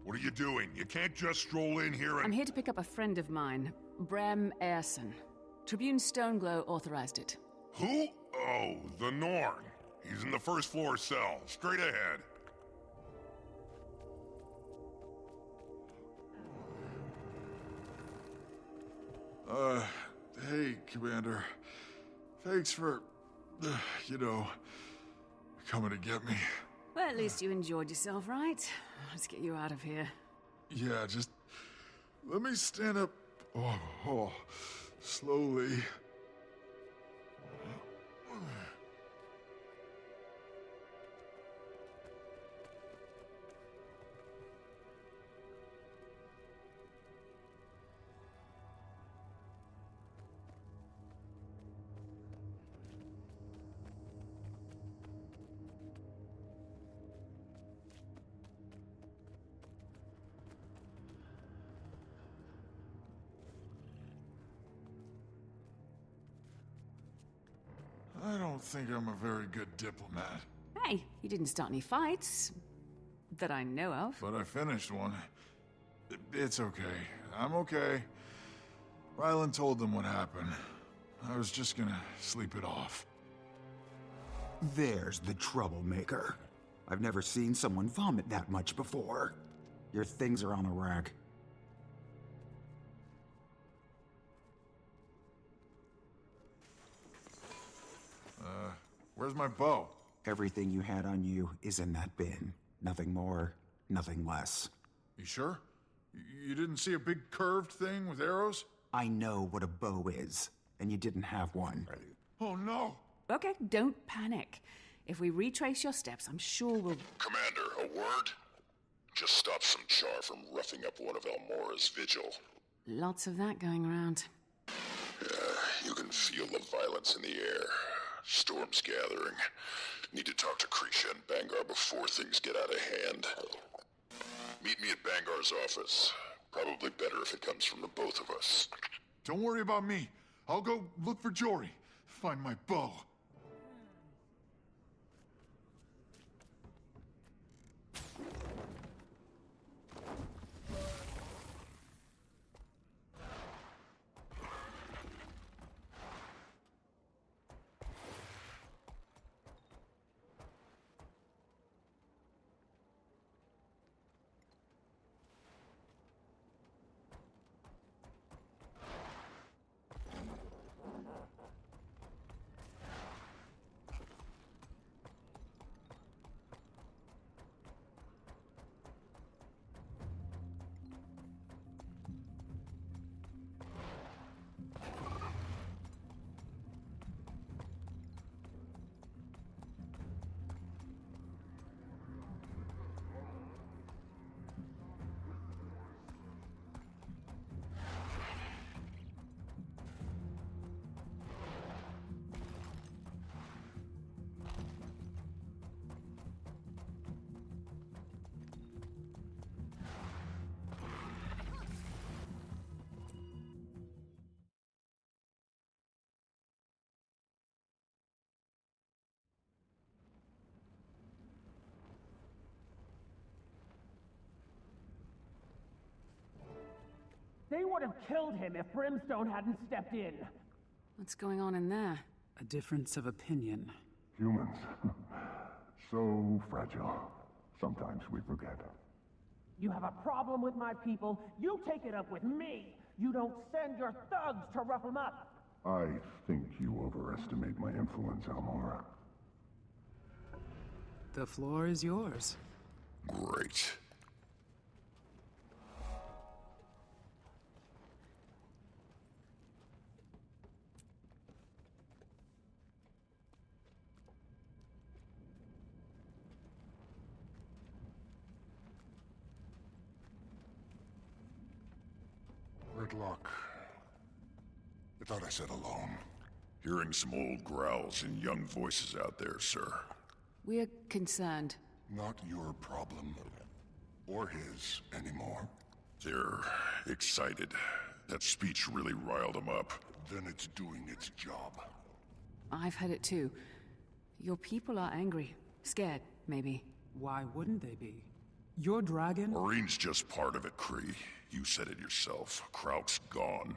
What are you doing? You can't just stroll in here and... I'm here to pick up a friend of mine, Brem Ayrson. Tribune Stoneglow authorized it. Who? Oh, the Norn. He's in the first floor cell. Straight ahead. Hey, Commander. Thanks for, coming to get me. Well, at least you enjoyed yourself, right? Let's get you out of here. Yeah, just let me stand up. Slowly. I don't think I'm a very good diplomat. Hey, you didn't start any fights. That I know of. But I finished one. It's okay. I'm okay. Rylan told them what happened. I was just gonna sleep it off. There's the troublemaker. I've never seen someone vomit that much before. Your things are on a rack. Where's my bow? Everything you had on you is in that bin. Nothing more, nothing less. You sure? You didn't see a big curved thing with arrows? I know what a bow is, and you didn't have one. Oh no! Okay, don't panic. If we retrace your steps, I'm sure we'll... Commander, a word? Just stop some char from roughing up one of Elmora's vigil. Lots of that going around. Yeah, you can feel the violence in the air. Storm's gathering. Need to talk to Krisha and Bangar before things get out of hand. Meet me at Bangar's office. Probably better if it comes from the both of us. Don't worry about me. I'll go look for Jory. Find my bow. They would have killed him if Brimstone hadn't stepped in. What's going on in there? A difference of opinion. Humans. So fragile. Sometimes we forget. You have a problem with my people, you take it up with me. You don't send your thugs to rough them up. I think you overestimate my influence, Almora. The floor is yours. Great. Luck. I thought I said alone. Hearing some old growls and young voices out there, sir. We're concerned. Not your problem. Or his anymore. They're excited. That speech really riled them up. Then it's doing its job. I've heard it too. Your people are angry. Scared, maybe. Why wouldn't they be? Your dragon? Maureen's just part of it, Kree. You said it yourself. Kraut's gone.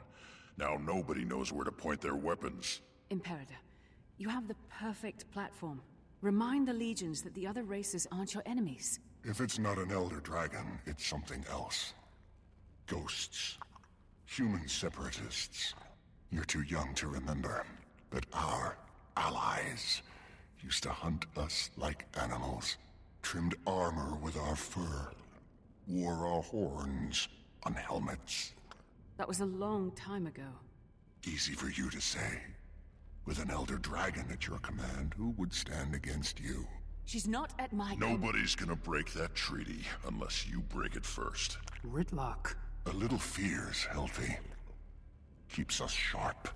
Now nobody knows where to point their weapons. Imperator, you have the perfect platform. Remind the legions that the other races aren't your enemies. If it's not an Elder Dragon, it's something else. Ghosts. Human separatists. You're too young to remember, but our allies used to hunt us like animals, trimmed armor with our fur, wore our horns on helmets. That was a long time ago. Easy for you to say. With an Elder Dragon at your command, who would stand against you? She's not at my... Nobody's gonna break that treaty unless you break it first. Ritlock. A little fear's healthy. Keeps us sharp.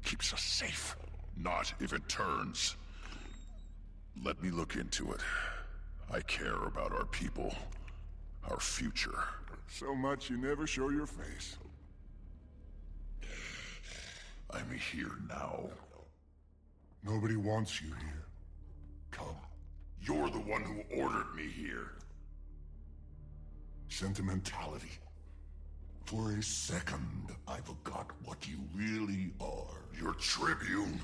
Keeps us safe. Not if it turns. Let me look into it. I care about our people. Our future. So much you never show your face. I'm here now. Nobody wants you here. Come. You're the one who ordered me here. Sentimentality. For a second, I forgot what you really are. Your tribune.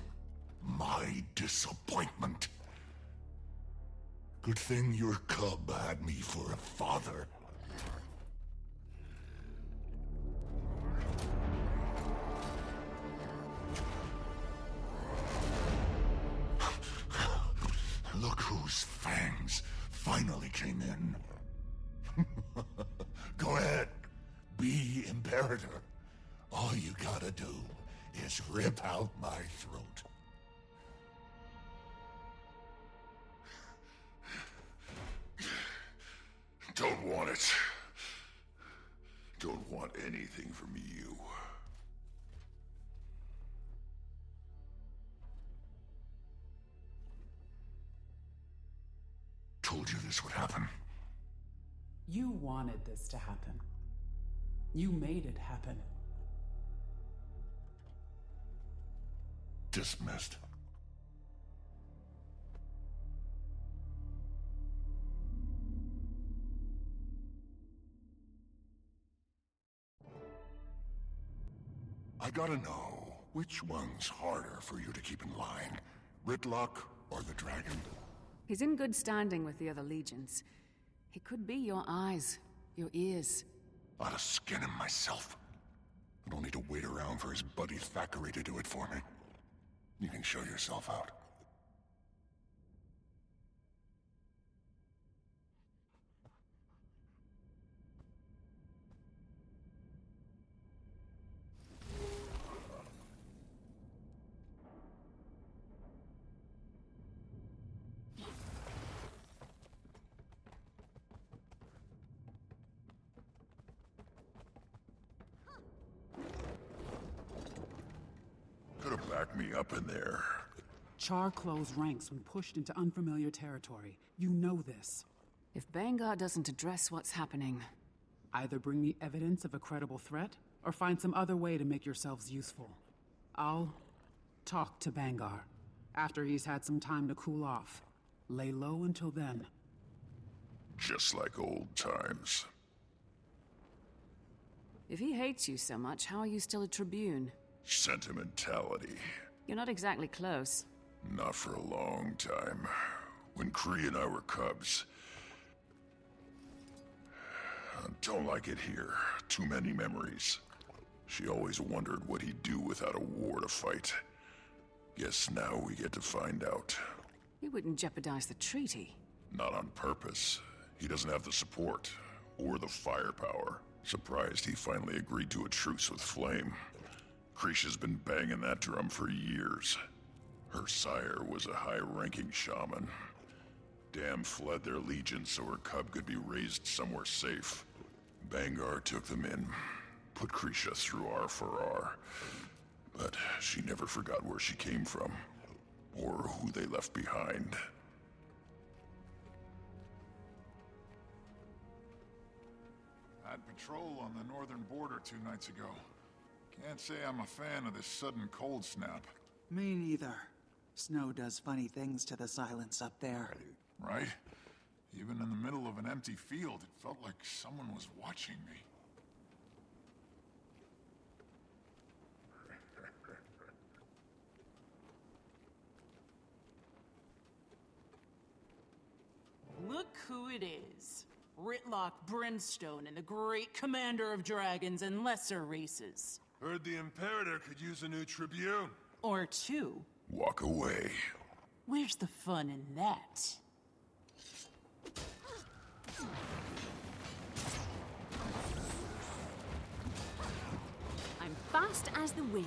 My disappointment. Good thing your cub had me for a father. Look whose fangs finally came in. Go ahead. Be Imperator. All you gotta do is rip out my throat. Don't want it. Don't want anything from you. Told you this would happen. You wanted this to happen. You made it happen. Dismissed. I gotta know, which one's harder for you to keep in line? Ritlock or the dragon? He's in good standing with the other legions. He could be your eyes, your ears. Ought to skin him myself. I don't need to wait around for his buddy Thackeray to do it for me. You can show yourself out. Could have backed me up in there. Char closed ranks when pushed into unfamiliar territory. You know this. If Bangar doesn't address what's happening... Either bring me evidence of a credible threat, or find some other way to make yourselves useful. I'll talk to Bangar, after he's had some time to cool off. Lay low until then. Just like old times. If he hates you so much, how are you still a Tribune? Sentimentality. You're not exactly close. Not for a long time. When Kree and I were cubs. I don't like it here. Too many memories. She always wondered what he'd do without a war to fight. Guess now we get to find out. He wouldn't jeopardize the treaty. Not on purpose. He doesn't have the support. Or the firepower. Surprised he finally agreed to a truce with Flame. Krisha's been banging that drum for years. Her sire was a high-ranking shaman. Dam fled their legion so her cub could be raised somewhere safe. Bangar took them in, put Krisha through R for R. But she never forgot where she came from, or who they left behind. Had patrol on the northern border 2 nights ago. Can't say I'm a fan of this sudden cold snap. Me neither. Snow does funny things to the silence up there. Right? Even in the middle of an empty field, it felt like someone was watching me. Look who it is. Ritlock Brimstone and the great commander of dragons and lesser races. Heard the Imperator could use a new tribune. Or two. Walk away. Where's the fun in that? I'm fast as the wind.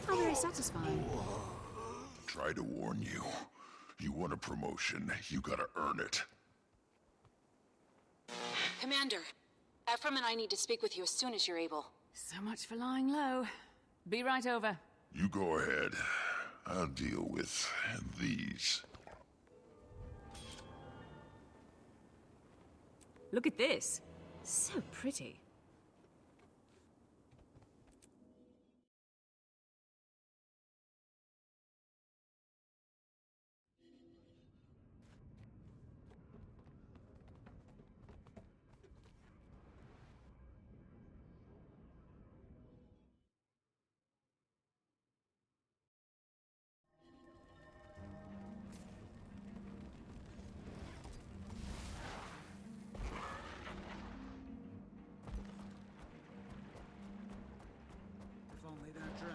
How very satisfying. Try to warn you. You want a promotion, you gotta earn it. Commander, Ephraim and I need to speak with you as soon as you're able. So much for lying low. Be right over. You go ahead. I'll deal with these. Look at this. So pretty.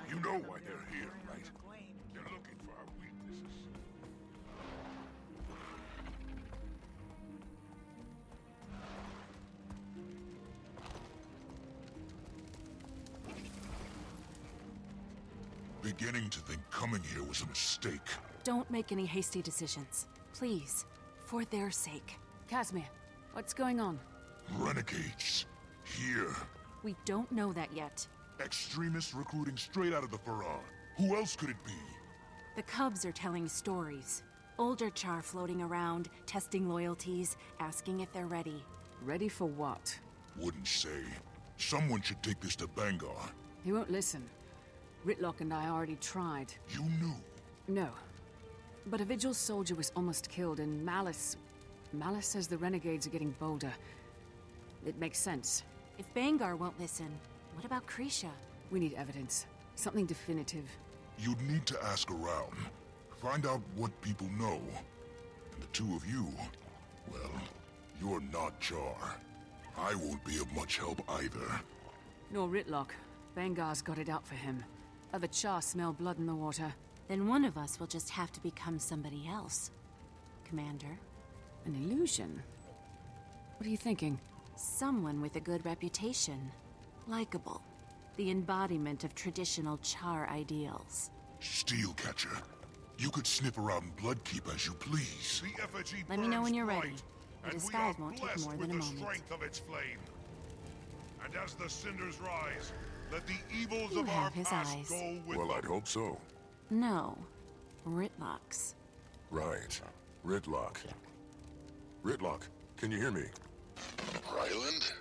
You know why they're here, right? They're looking for our weaknesses. Beginning to think coming here was a mistake. Don't make any hasty decisions. Please, for their sake. Casimir, what's going on? Renegades. Here. We don't know that yet. Extremists recruiting straight out of the Farah. Who else could it be? The Cubs are telling stories. Older Char floating around, testing loyalties, asking if they're ready. Ready for what? Wouldn't say. Someone should take this to Bangar. He won't listen. Ritlock and I already tried. You knew. No. But a Vigil soldier was almost killed, and Malice says the renegades are getting bolder. It makes sense. If Bangar won't listen, what about Krisha? We need evidence. Something definitive. You'd need to ask around. Find out what people know. And the two of you, well, you're not Char. I won't be of much help either. Nor Ritlock. Bangar's got it out for him. Other Char smell blood in the water. Then one of us will just have to become somebody else. Commander. An illusion? What are you thinking? Someone with a good reputation. Likable. The embodiment of traditional Char ideals. Steelcatcher. You could sniff around Bloodkeep as you please. The effigy Let me know when burns you're ready. bright, The and we disguise are won't take blessed more with than a the moment. strength of its flame. And as the cinders rise, let the evils You of our have his past eyes. go with Well, them. I'd hope so. No. Ritlock's. Right. Ritlock. Ritlock, can you hear me? Ryland?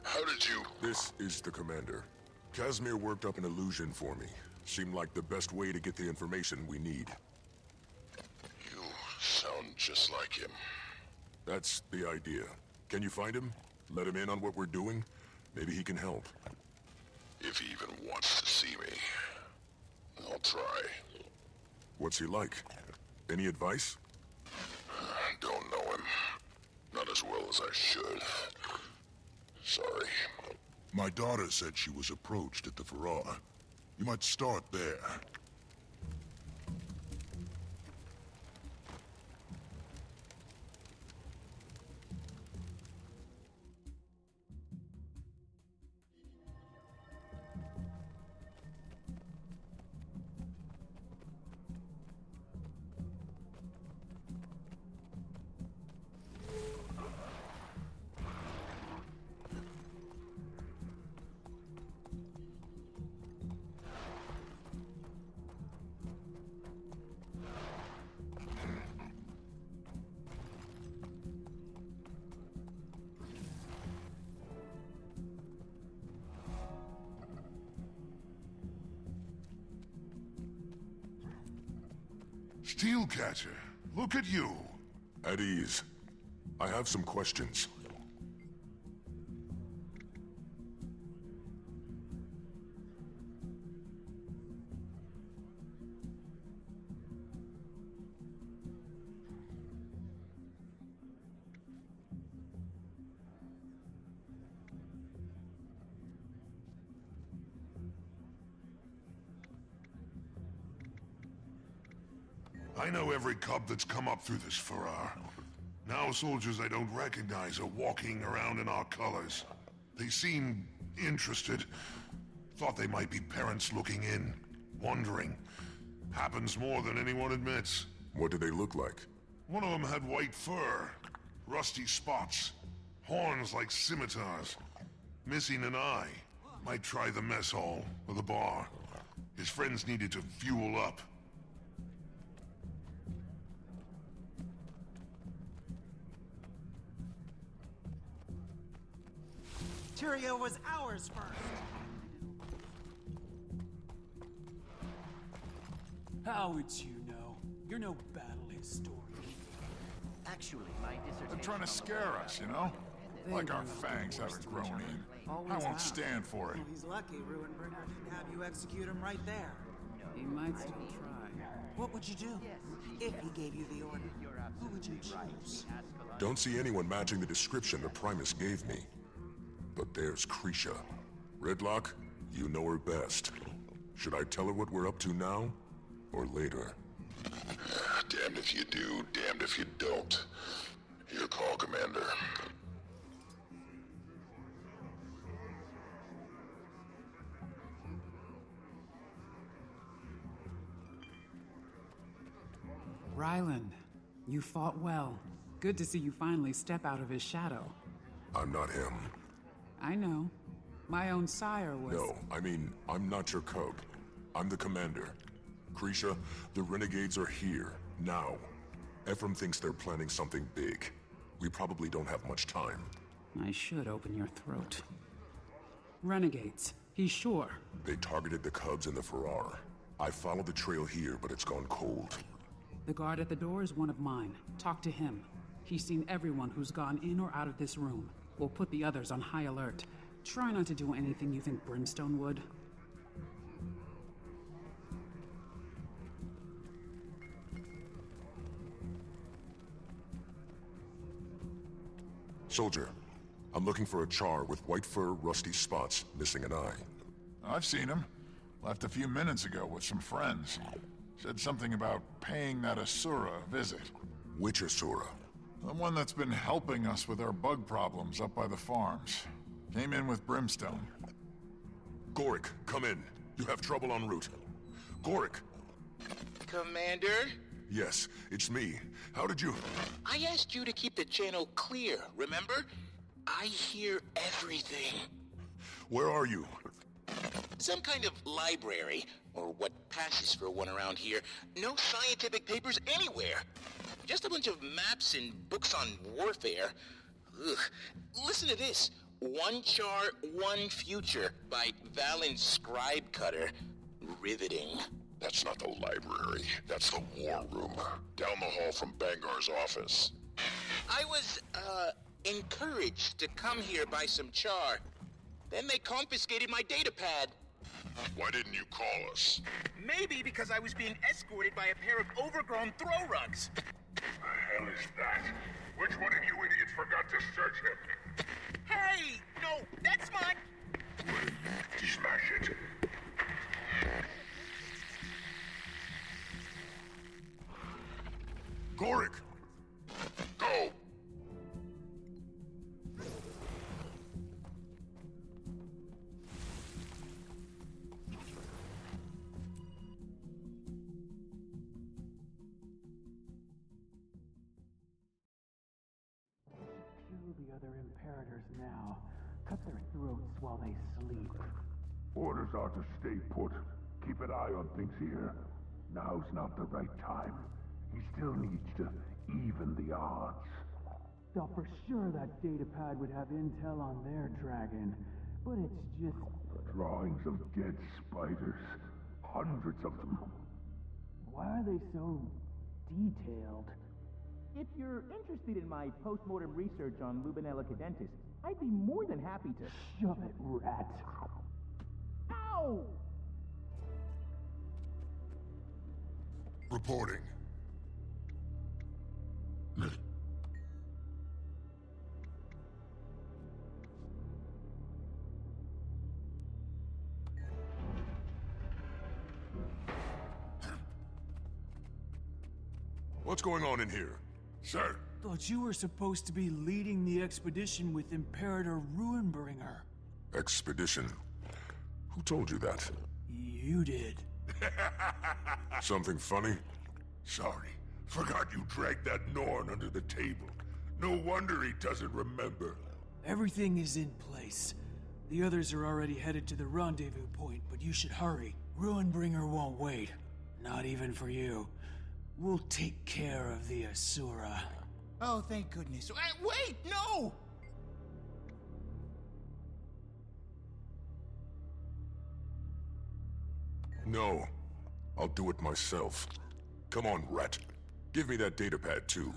How did you... This is the commander. Casimir worked up an illusion for me. Seemed like the best way to get the information we need. You sound just like him. That's the idea. Can you find him? Let him in on what we're doing? Maybe he can help. If he even wants to see me. I'll try. What's he like? Any advice? Don't know him. Not as well as I should. Sorry. My daughter said she was approached at the Farah. You might start there. Steelcatcher, look at you. At ease. I have some questions. I know every cub that's come up through this Farrar. Now soldiers I don't recognize are walking around in our colors. They seem interested. Thought they might be parents looking in, wondering. Happens more than anyone admits. What do they look like? One of them had white fur, rusty spots, horns like scimitars, missing an eye. Might try the mess hall or the bar. His friends needed to fuel up. Tyria was ours first. How would you know? You're no battle historian. Actually, my dissertation... They're trying to scare us, you know? Like our fangs haven't grown in. I won't stand for it. Well, he's lucky Ruinbringer didn't have you execute him right there. He might still try. What would you do? If he gave you the order, who would you choose? Don't see anyone matching the description the Primus gave me. But there's Krisha. Redlock, you know her best. Should I tell her what we're up to now? Or later? Damned if you do, damned if you don't. Your call, Commander. Ryland, you fought well. Good to see you finally step out of his shadow. I'm not him. I know. My own sire was... No, I mean, I'm not your cub. I'm the commander. Krisha, the renegades are here, now. Ephraim thinks they're planning something big. We probably don't have much time. I should open your throat. Renegades, he's sure. They targeted the cubs in the Farrar. I followed the trail here, but it's gone cold. The guard at the door is one of mine. Talk to him. He's seen everyone who's gone in or out of this room. We'll put the others on high alert. Try not to do anything you think Brimstone would. Soldier, I'm looking for a char with white fur, rusty spots, missing an eye. I've seen him. Left a few minutes ago with some friends. Said something about paying that Asura a visit. Which Asura? The one that's been helping us with our bug problems up by the farms. Came in with Brimstone. Gorik, come in. You have trouble en route. Gorik! Commander? Yes, it's me. How did you... I asked you to keep the channel clear, remember? I hear everything. Where are you? Some kind of library, or what passes for one around here. No scientific papers anywhere. Just a bunch of maps and books on warfare. Ugh. Listen to this. One Char, One Future by Valen Scribecutter. Riveting. That's not the library. That's the war room. Down the hall from Bangar's office. I was, encouraged to come here by some Char. Then they confiscated my datapad. Why didn't you call us? Maybe because I was being escorted by a pair of overgrown throw rugs. The hell is that? Which one of you idiots forgot to search him? Hey! No, that's mine! Smash it. Gorik! Go! Kill the other Imperators now. Cut their throats while they sleep. Orders are to stay put. Keep an eye on things here. Now's not the right time. He still needs to even the odds. Thought for sure that datapad would have intel on their dragon, but it's just... Drawings of dead spiders. Hundreds of them. Why are they so detailed. If you're interested in my post-mortem research on Lubinella cadentis, I'd be more than happy to... Shove it, rat. Ow! Reporting. What's going on in here? Sir? Thought you were supposed to be leading the expedition with Imperator Ruinbringer. Expedition? Who told you that? You did. Something funny? Sorry. Forgot you dragged that Norn under the table. No wonder he doesn't remember. Everything is in place. The others are already headed to the rendezvous point, but you should hurry. Ruinbringer won't wait. Not even for you. We'll take care of the Asura. Oh, thank goodness. Wait, no! No. I'll do it myself. Come on, rat. Give me that datapad, too.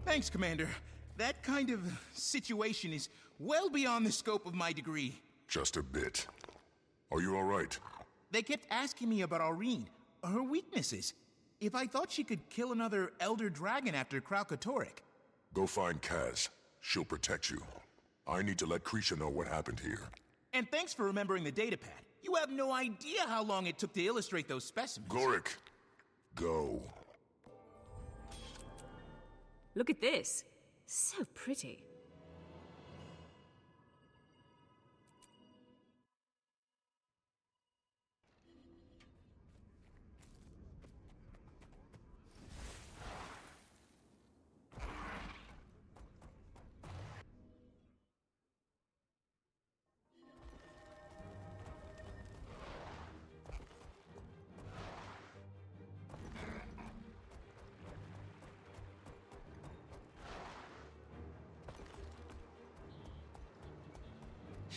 Thanks, Commander. That kind of situation is well beyond the scope of my degree. Just a bit. Are you all right? They kept asking me about Aurene, her weaknesses. If I thought she could kill another Elder Dragon after Kralkatorrik. Go find Kaz. She'll protect you. I need to let Krisha know what happened here. And thanks for remembering the datapad. You have no idea how long it took to illustrate those specimens. Gorik, go. Look at this. So pretty.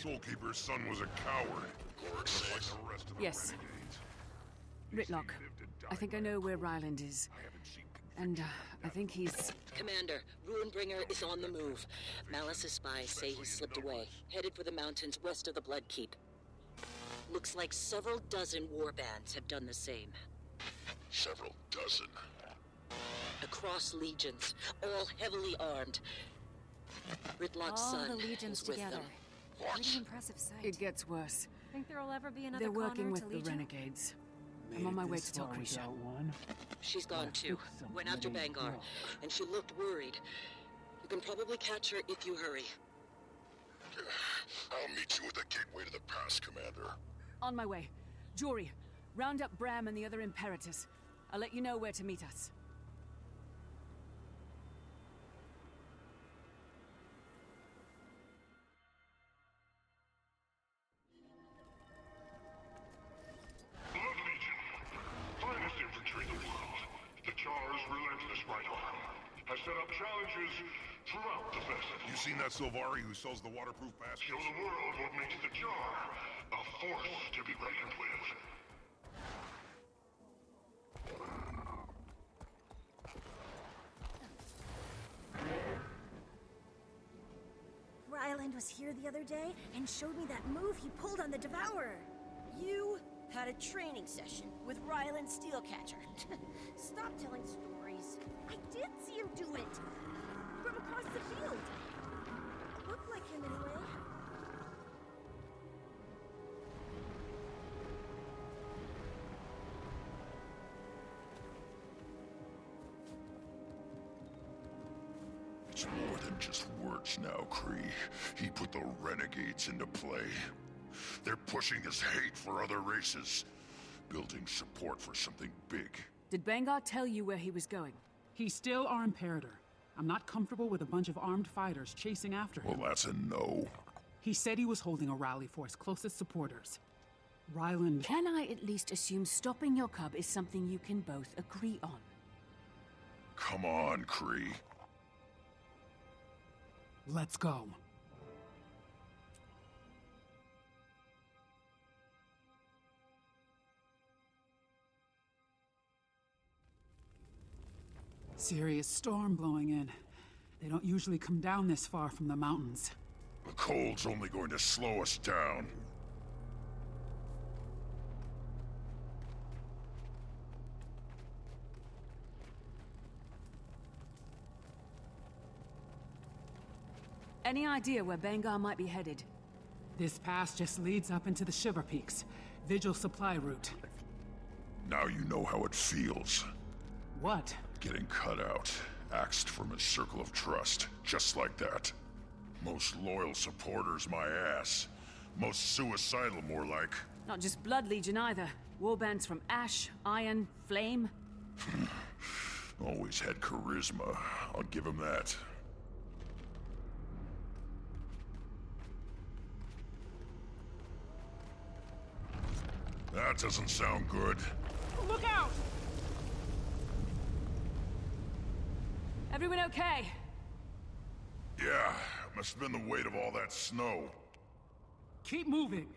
Soulkeeper's son was a coward. Yes. Ritlock, I think I know where Ryland is. And, I think he's... Commander, Ruinbringer is on the move. Malice's spies say he slipped away, headed for the mountains west of the Bloodkeep. Looks like several dozen warbands have done the same. Several dozen? Across legions, all heavily armed. Ritlock's son All the legions is with together. them. Pretty impressive sight. It gets worse. Think there'll ever be another They're working Connor with to the Legion? renegades. I'm on my way to tell Krisha. She's gone too. Went after Bangar, and she looked worried. You can probably catch her if you hurry. I'll meet you at the gateway to the pass, Commander. On my way. Jory, round up Bram and the other Imperators. I'll let you know where to meet us. Finest infantry in the world. The Char's relentless right arm has set up challenges throughout the festival. You seen that Sylvari who sells the waterproof baskets? Show the world what makes the Jar a force to be reckoned with. Ryland was here the other day and showed me that move he pulled on the Devourer. You had a training session with Ryland Steelcatcher. Stop telling stories. I did see him do it. From across the field. Looked like him anyway. It's more than just words now, Kree. He put the renegades into play. They're pushing his hate for other races, building support for something big. Did Bangar tell you where he was going? He's still our Imperator. I'm not comfortable with a bunch of armed fighters chasing after him. Well, that's a no. He said he was holding a rally for his closest supporters. Ryland... Can I at least assume stopping your cub is something you can both agree on? Come on, Kree. Let's go. Serious storm blowing in. They don't usually come down this far from the mountains. The cold's only going to slow us down. Any idea where Bangar might be headed? This pass just leads up into the Shiver Peaks. Vigil supply route. Now you know how it feels. What? Getting cut out, axed from his circle of trust, just like that. Most loyal supporters, my ass. Most suicidal, more like. Not just Blood Legion either. Warbands from Ash, Iron, Flame. Always had charisma. I'll give him that. That doesn't sound good. Look out! Everyone okay? Yeah, must have been the weight of all that snow. Keep moving.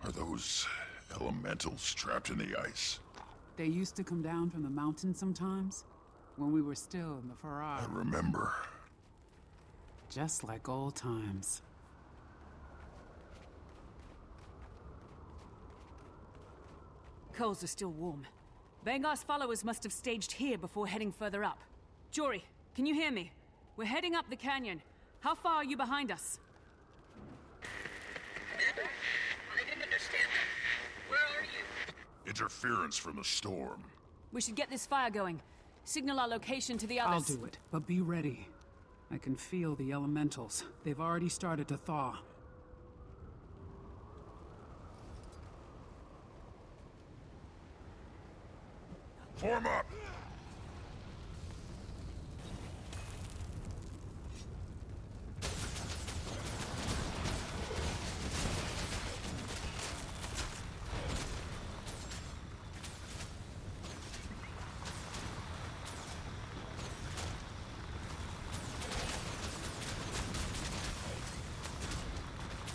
Are those elementals trapped in the ice? They used to come down from the mountains sometimes, when we were still in the Farrar. I remember. Just like old times. Coals are still warm. Bangar's followers must have staged here before heading further up. Jory, can you hear me? We're heading up the canyon. How far are you behind us? I didn't understand that. Where are you? Interference from the storm. We should get this fire going. Signal our location to the others. I'll do it, but be ready. I can feel the elementals. They've already started to thaw. Form up!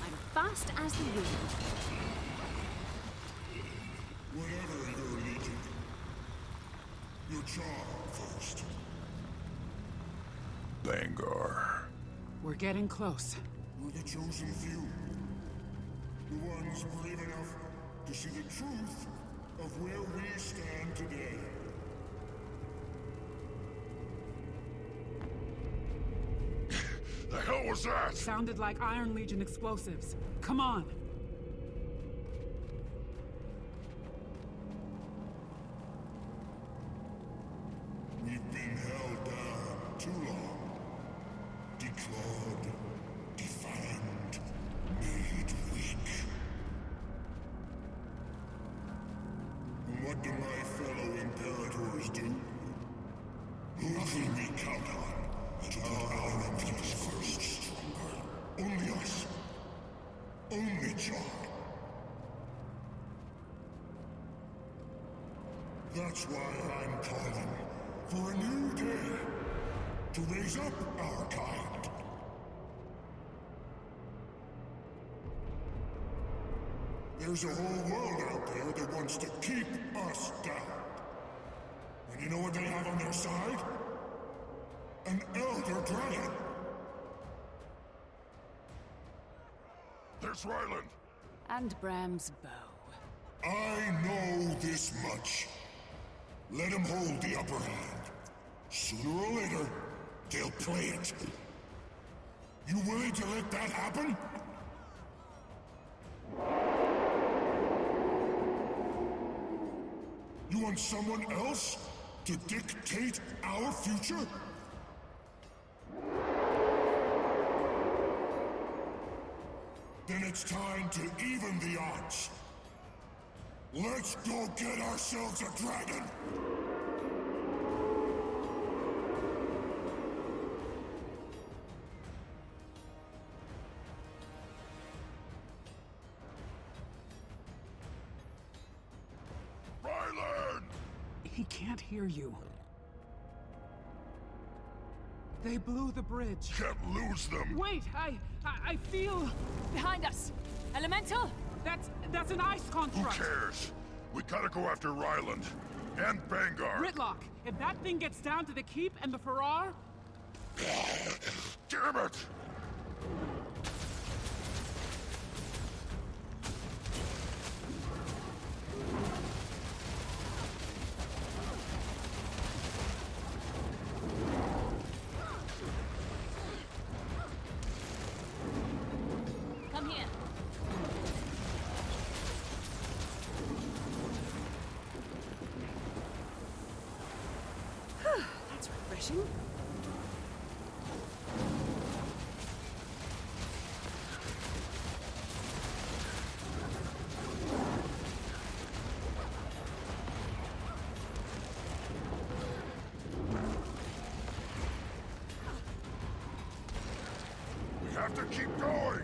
I'm fast as the wind. Whatever your legion, your job first. Bangar. We're getting close. We're the chosen few. The ones brave enough to see the truth of where we stand today. The hell was that? Sounded like Iron Legion explosives. Come on. We've been held down too long. Declawed, defined, made weak. And what do my fellow Imperators do? Who can we count on to put our own people first? Only us. Only John. That's why I'm calling for a new day to raise up our kind. There's a whole world out there that wants to keep us down. And you know what they have on their side? An Elder Dragon. There's Ryland. And Bram's bow. I know this much. Let him hold the upper hand. Sooner or later, they'll play it. You willing to let that happen? You want someone else to dictate our future? Then it's time to even the odds. Let's go get ourselves a dragon! He can't hear you. They blew the bridge. Can't lose them. Wait, I feel... Behind us! Elemental? That's an ice construct! Who cares? We gotta go after Ryland. And Bangar. Ritlock, if that thing gets down to the keep and the Farrar... Damn it! Come here. That's refreshing. We have to keep going!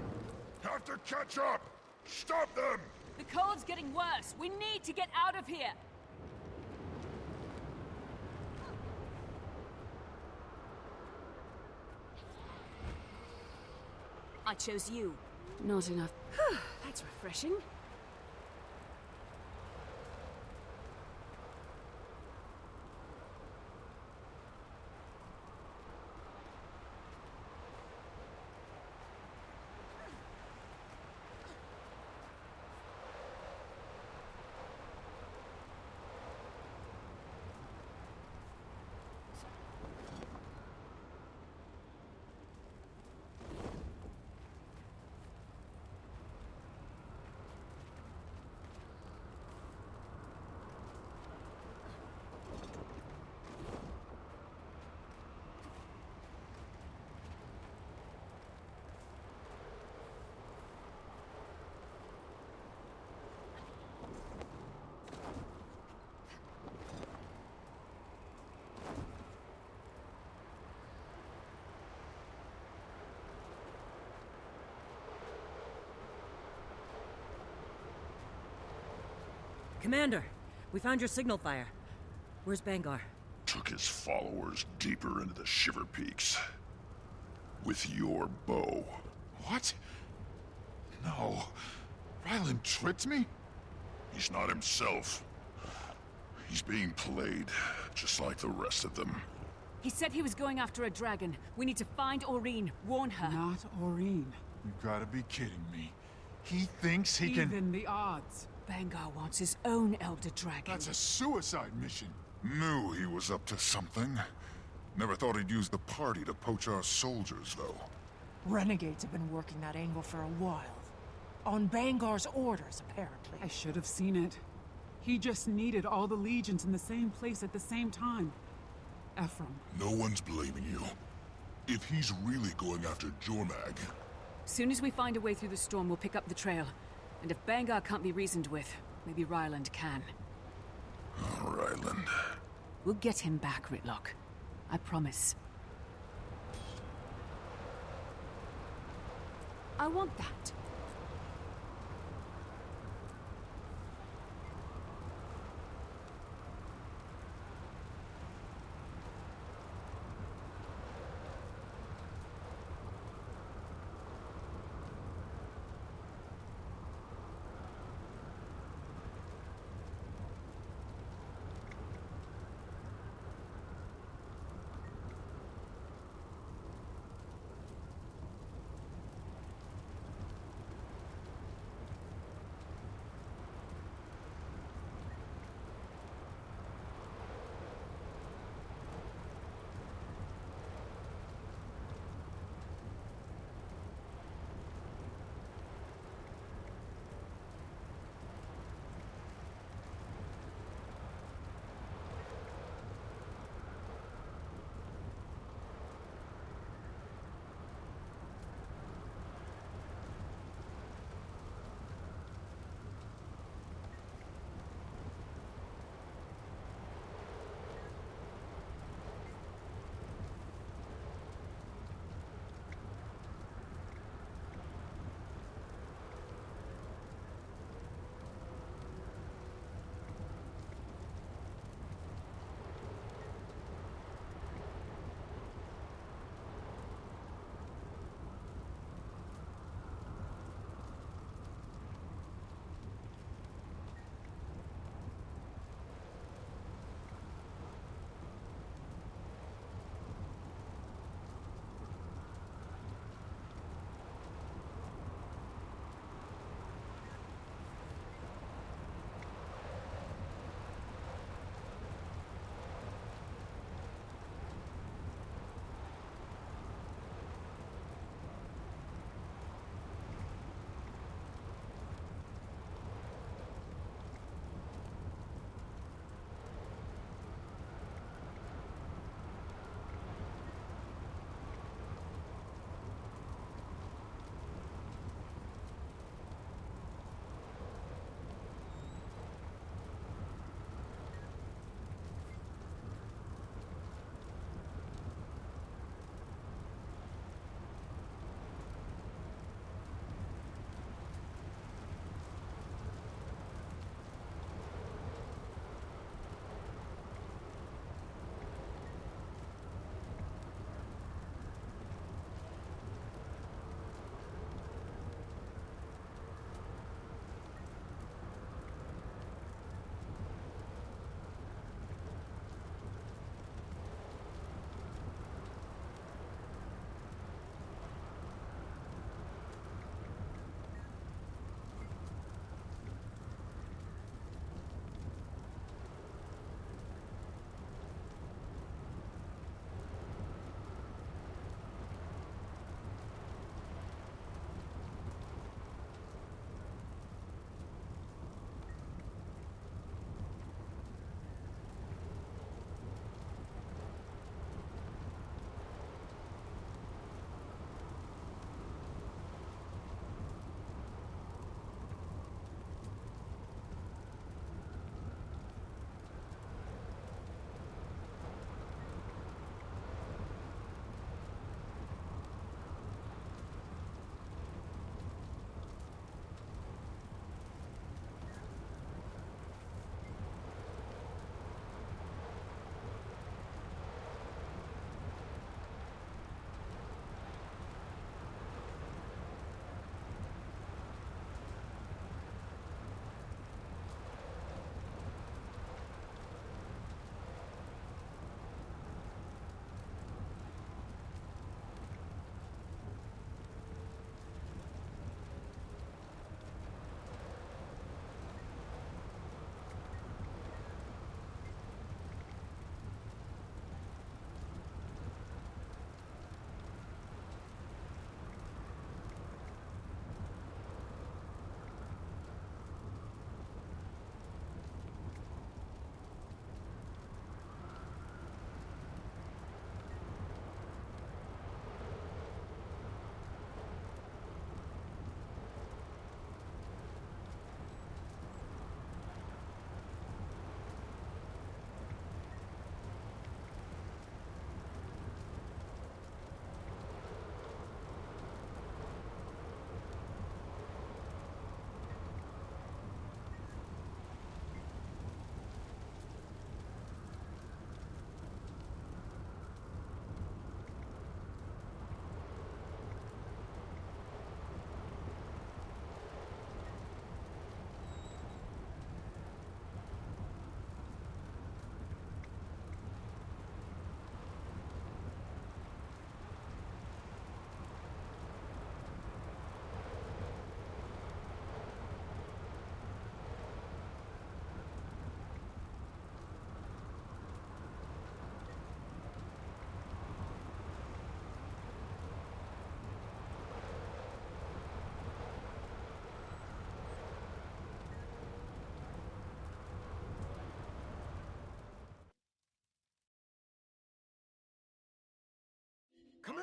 Have to catch up! Stop them! The cold's getting worse. We need to get out of here. I chose you. Not enough. That's refreshing. Commander, we found your signal fire. Where's Bangar? Took his followers deeper into the Shiver Peaks. With your bow. What? No. Ryland tricked me? He's not himself. He's being played, just like the rest of them. He said he was going after a dragon. We need to find Aurene, warn her. Not Aurene. You gotta be kidding me. He thinks he can... Even the odds. Bangar wants his own Elder Dragon. That's a suicide mission. Knew he was up to something. Never thought he'd use the party to poach our soldiers, though. Renegades have been working that angle for a while. On Bangar's orders, apparently. I should have seen it. He just needed all the legions in the same place at the same time. Ephraim. No one's blaming you. If he's really going after Jormag... Soon as we find a way through the storm, we'll pick up the trail. And if Bangar can't be reasoned with, maybe Ryland can. Oh, Ryland. We'll get him back, Ritlock. I promise. I want that.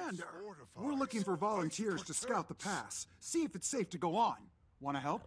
Commander! We're looking for volunteers to scout the pass. See if it's safe to go on. Want to help?